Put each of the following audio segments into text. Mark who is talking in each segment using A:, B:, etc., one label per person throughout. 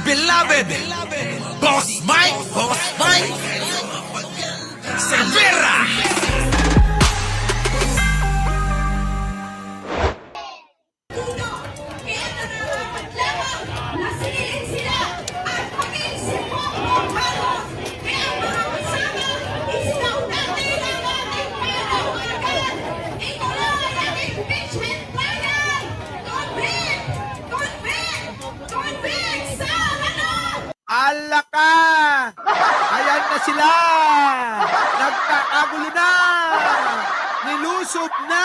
A: beloved Boss Mike Cervera.
B: Ala ka! Ayan na sila! Nagkakagulo na! Nilusob na!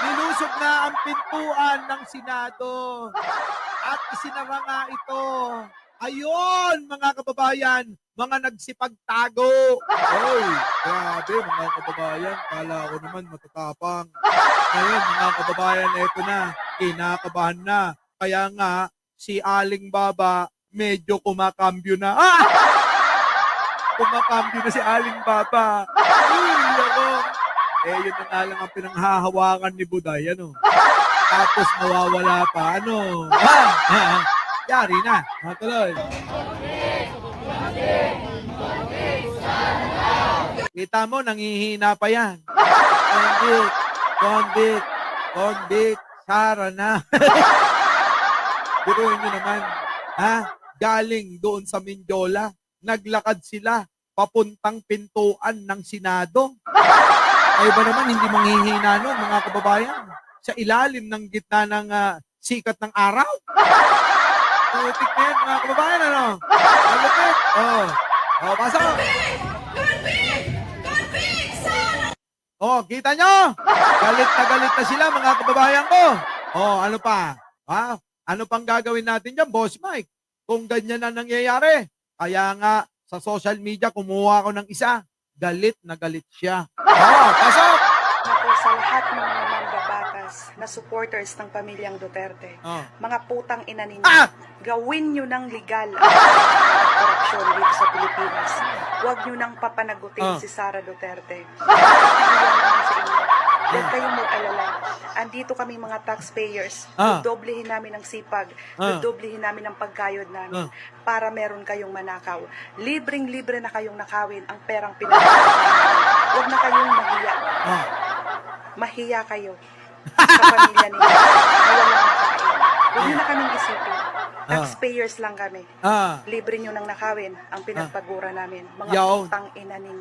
B: Nilusob na ang pintuan ng Senado. At isinara nga ito. Ayun, mga kababayan, mga nagsipagtago. Oy, grabe mga kababayan. Kala ko naman matatapang. Ngayon, mga kababayan, eto na. Kinakabahan na. Kaya nga, si Aling Baba, medyo kumakambyo na. Ah! Kumakambyo na si Aling Baba. Uy, ako. Yun na nga lang ang pinanghahawakan ni Buday, ano. Tapos mawawala pa, ano. Yari na. Matuloy. Kita mo, nangihina pa yan. Convict, Sara na. Biruin nyo naman. Galing doon sa Mindiola, naglakad sila papuntang pintuan ng Senado. Ay ba naman hindi manghihina nun, mga kababayan? Sa ilalim ng gitna ng sikat ng araw? Putik na yan, mga kababayan, ano? Malupit. Pasok. Kita nyo? Galit na sila, mga kababayan ko. Ano pa? Ano pang gagawin natin dyan, Boss Mike? Kung ganyan na nangyayari. Kaya nga, sa social media, kumuha ako ng isa. Galit na galit siya. Pasok!
C: Ako sa lahat ng mga mambabatas na supporters ng pamilyang Duterte, mga putang ina ninyo, gawin nyo ng legal ang korupsyon dito sa Pilipinas. Huwag nyo nang papanagutin si Sara Duterte. Huwag kayong mag-alala. Andito kami mga taxpayers. Dodoblehin namin ang sipag. Dodoblehin namin ang pagkayod namin para meron kayong manakaw. Libreng-libre na kayong nakawin ang perang pinagkakaroon. Huwag na kayong mahiya. Mahiya kayo sa pamilya ninyo. Walang makain. Huwag nyo na kaming isipin. Taxpayers lang kami. Libre nyo nang nakawin ang pinagpagura namin. Mga putang ina ninyo.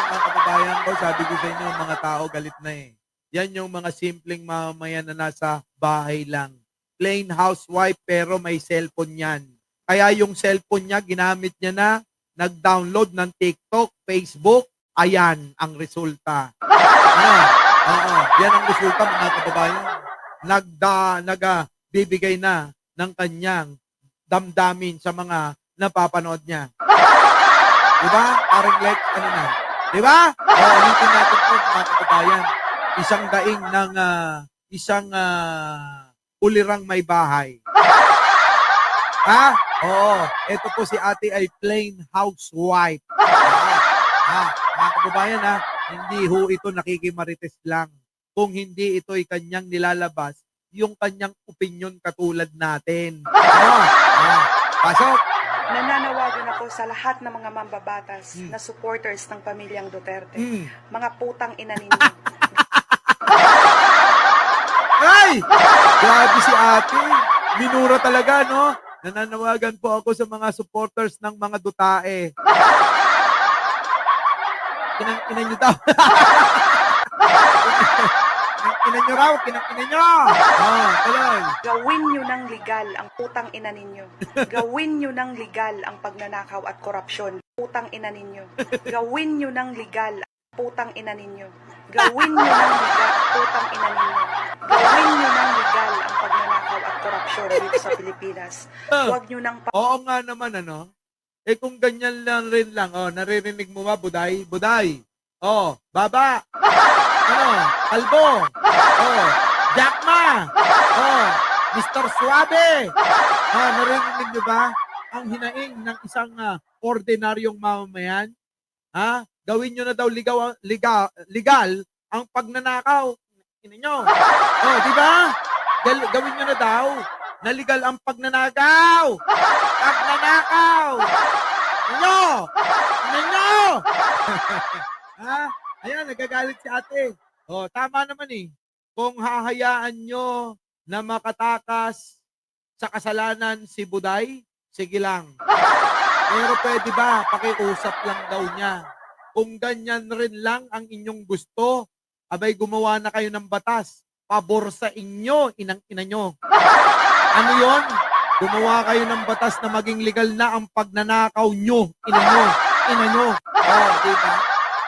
B: Mga kababayan ko, sabi ko sa inyo, mga tao galit na eh. Yan yung mga simpleng mamamayan na nasa bahay lang. Plain housewife pero may cellphone yan. Kaya yung cellphone niya, ginamit niya na, nag-download ng TikTok, Facebook, ayan ang resulta. Yan ang resulta, mga kababayan. Nagbibigay na ng kanyang damdamin sa mga napapanood niya. Diba? Parang Lex, ano na? Diba? Ulitin natin po, mga kababayan. Isang daing ng isang ulirang may bahay. Ito po si ate ay plain housewife. Mga kababayan, hindi ho ito nakikimarites lang. Kung hindi ito ay kanyang nilalabas, yung kanyang opinion katulad natin. Pasok!
C: Nananawagan ako sa lahat ng mga mambabatas na supporters ng pamilyang Duterte. Mga putang ina ninyo.
B: Ay! Grabe si ate. Minura talaga, no? Nananawagan po ako sa mga supporters ng mga Dutae. Kinang-kinan nyo daw. Kinang-kinan nyo raw, kinang-kinan nyo. Tuloy.
C: Gawin nyo ng legal ang putang ina ninyo. Gawin nyo ng legal ang pagnanakaw at korupsyon. Putang ina ninyo. Gawin nyo ng legal putang ina ninyo. Gawin nyo ng legal putang ina ninyo. Gawin nyo ng legal ang pagnanakaw at korupsyon dito sa Pilipinas. Huwag nyo nang
B: Oo nga naman, ano? Kung ganyan lang rin lang, naririnig mo ba, Buday? Buday. Baba. Kalbo. Jackma. Mr. Suave. Narinig nyo ba ang hinaing ng isang ordinaryong mamamayan? Gawin nyo na daw legal ang pagnanakaw. Di ba? Gawin nyo na daw. na legal ang pagnanakaw. Pagnanakaw. Ano? Ano? Ha? Ayan, nagagalit si ate. Oh, tama naman eh. Kung hahayaan nyo na makatakas sa kasalanan si Buday, sige lang. Pero pwede ba? Pakiusap lang daw niya. Kung ganyan rin lang ang inyong gusto, abay gumawa na kayo ng batas. Pabor sa inyo, inang-ina nyo. Ano yon? Gumawa kayo ng batas na maging legal na ang pagnanakaw nyo. Ina nyo. Ina nyo. Oh, diba?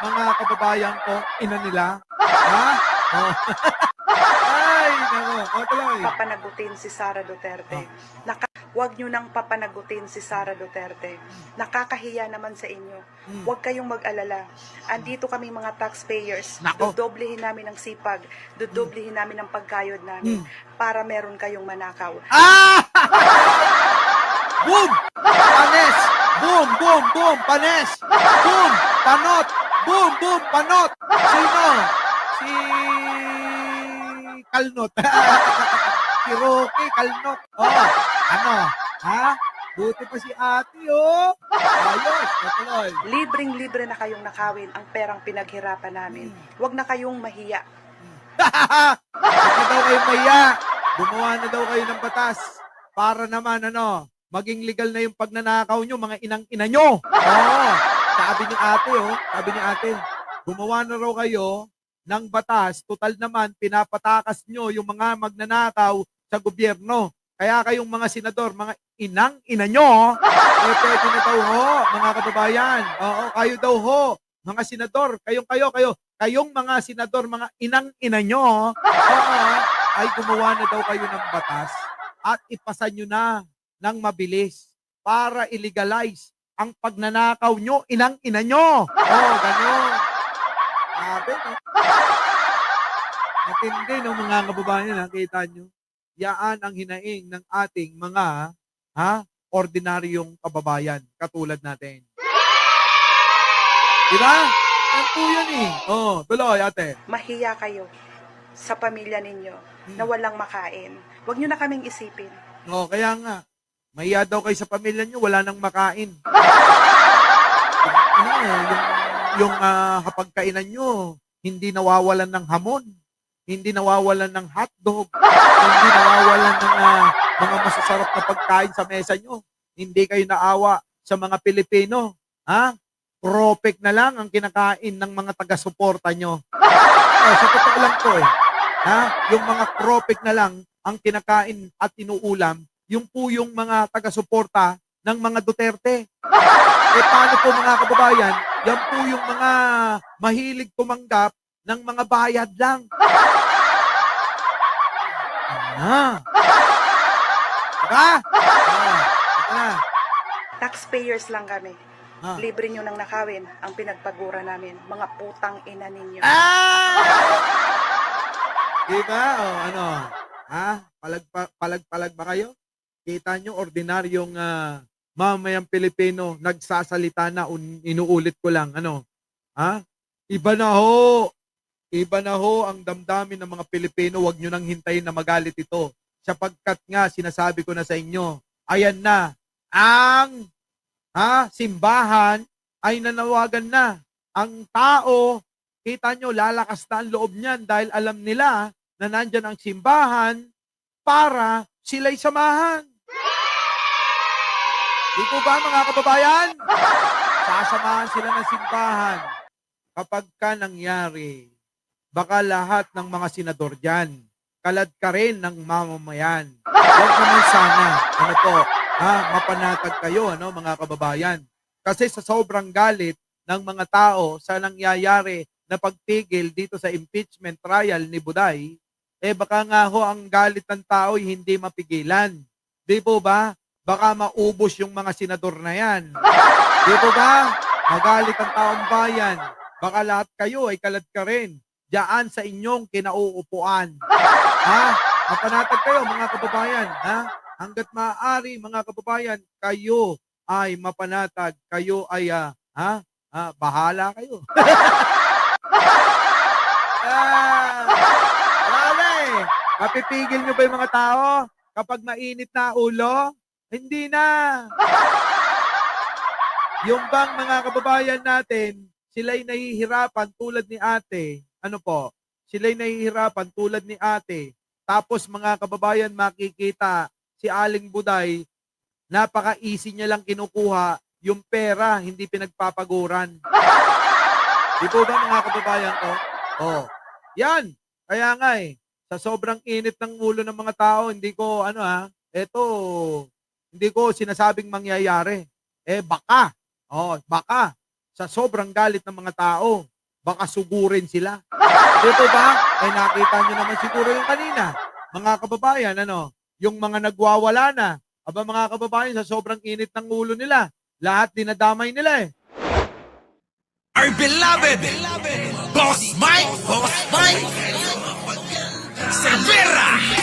B: Mga kababayan ko, ina nila. Ha? Oh. Ay, nako. O, tuloy.
C: Papanagutin si Sara Duterte. Huwag nyo nang papanagutin si Sara Duterte. Nakakahiya naman sa inyo. Huwag kayong mag-alala. Andito kami mga taxpayers.
B: Nako.
C: Dodoblehin namin ang sipag. Dodoblehin namin ang pagkayod namin para meron kayong manakaw.
B: Ah! Boom! Panes! Boom, boom, boom! Panes! Boom! Panot! Boom, boom! Panot! Sino? Si Kalnot. Si Rocky Kalnot. Oh, ano? Ha? Buti pa si ate, oh. Ayos, natuloy.
C: Libreng-libre na kayong nakawin ang perang pinaghirapan namin. Huwag na kayong mahiya.
B: Huwag na daw kayo maya. Gumawa na daw kayo ng batas para naman, ano, maging legal na yung pagnanakaw nyo, mga inang-ina nyo. Oo. Sabi ni ate, oh. Sabi ni ate, gumawa na raw kayo ng batas. Total naman, pinapatakas nyo yung mga magnanakaw sa gobyerno. Kaya kayong mga senador, mga inang-ina nyo, eh pwede na daw ho, mga kababayan. Oo, kayo daw ho, mga senador, kayong mga senador, mga inang-ina nyo, oo, ay gumawa na daw kayo ng batas at ipasa nyo na ng mabilis para illegalize ang pagnanakaw nyo, inang-ina nyo. Oh, gano'n. Sabi, no? Matindi ng mga kababayan, nakita nyo. Yaan ang hinaing ng ating mga ordinaryong kababayan katulad natin. Diba? Yan po yun eh. Oh, tuloy ate.
C: Mahiya kayo sa pamilya ninyo na walang makain. Huwag nyo na kaming isipin.
B: Oh, kaya nga. Mahiya daw kayo sa pamilya nyo, wala nang makain. Yung hapagkainan nyo, hindi nawawalan ng hamon. Hindi nawawalan ng hotdog, hindi nawawalan ng mga masasarap na pagkain sa mesa nyo. Hindi kayo naawa sa mga Pilipino. Ha? Propek na lang ang kinakain ng mga taga-suporta nyo. Sa totoo lang to eh. Ha? Yung mga propek na lang ang kinakain at inuulam, yung po yung mga taga-suporta ng mga Duterte. Eh paano po mga kababayan? Yan po yung mga mahilig tumanggap ng mga bayad lang. Diba? Ito na.
C: Taxpayers lang kami. Libre nyo nang nakawin ang pinagpagura namin. Mga putang ina ninyo.
B: Diba? O ano? Palag ba kayo? Kita nyo, ordinaryong mamayang Pilipino nagsasalita na, inuulit ko lang. Ano? Iba na ho. Iba na ho ang damdamin ng mga Pilipino. Huwag nyo nang hintayin na magalit ito. Sapagkat nga, sinasabi ko na sa inyo, ayan na, ang simbahan ay nanawagan na. Ang tao, kita nyo, lalakas na ang loob niyan dahil alam nila na nandyan ang simbahan para sila'y samahan. Di po ba mga kababayan? Sasamahan sila ng simbahan. Kapag ka nangyari, baka lahat ng mga senador dyan, kalad ka rin ng mamamayan. Huwag naman sana, mapanatag kayo, mga kababayan. Kasi sa sobrang galit ng mga tao sa nangyayari na pagpigil dito sa impeachment trial ni Buday, baka nga ho ang galit ng tao ay hindi mapigilan. Di po ba? Baka maubos yung mga senador na yan. Di po ba? Magalit ang taong bayan. Baka lahat kayo ay kalad ka rin diyan sa inyong kinauupuan. Mapanatag kayo mga kababayan. Hanggat maaari mga kababayan, kayo ay mapanatag. Kayo ay bahala kayo. Wala eh. Mapipigil nyo ba yung mga tao? Kapag mainit na ulo, hindi na. Yung bang mga kababayan natin, sila'y nahihirapan tulad ni ate. Ano po? Sila'y nahihirapan tulad ni ate. Tapos mga kababayan, makikita si Aling Buday, napaka-easy niya lang kinukuha yung pera, hindi pinagpapaguran. Di po ba mga kababayan ko? Oh. Yan. Kaya nga sa sobrang init ng ulo ng mga tao, hindi ko, hindi ko sinasabing mangyayari. Baka. Baka. Sa sobrang galit ng mga tao, baka sugurin sila. Dito ba? Nakita nyo naman siguro yung kanina. Mga kababayan, yung mga nagwawala na. Aba mga kababayan, sa sobrang init ng ulo nila, lahat dinadamay nila
A: Our beloved Boss Mike Cervera.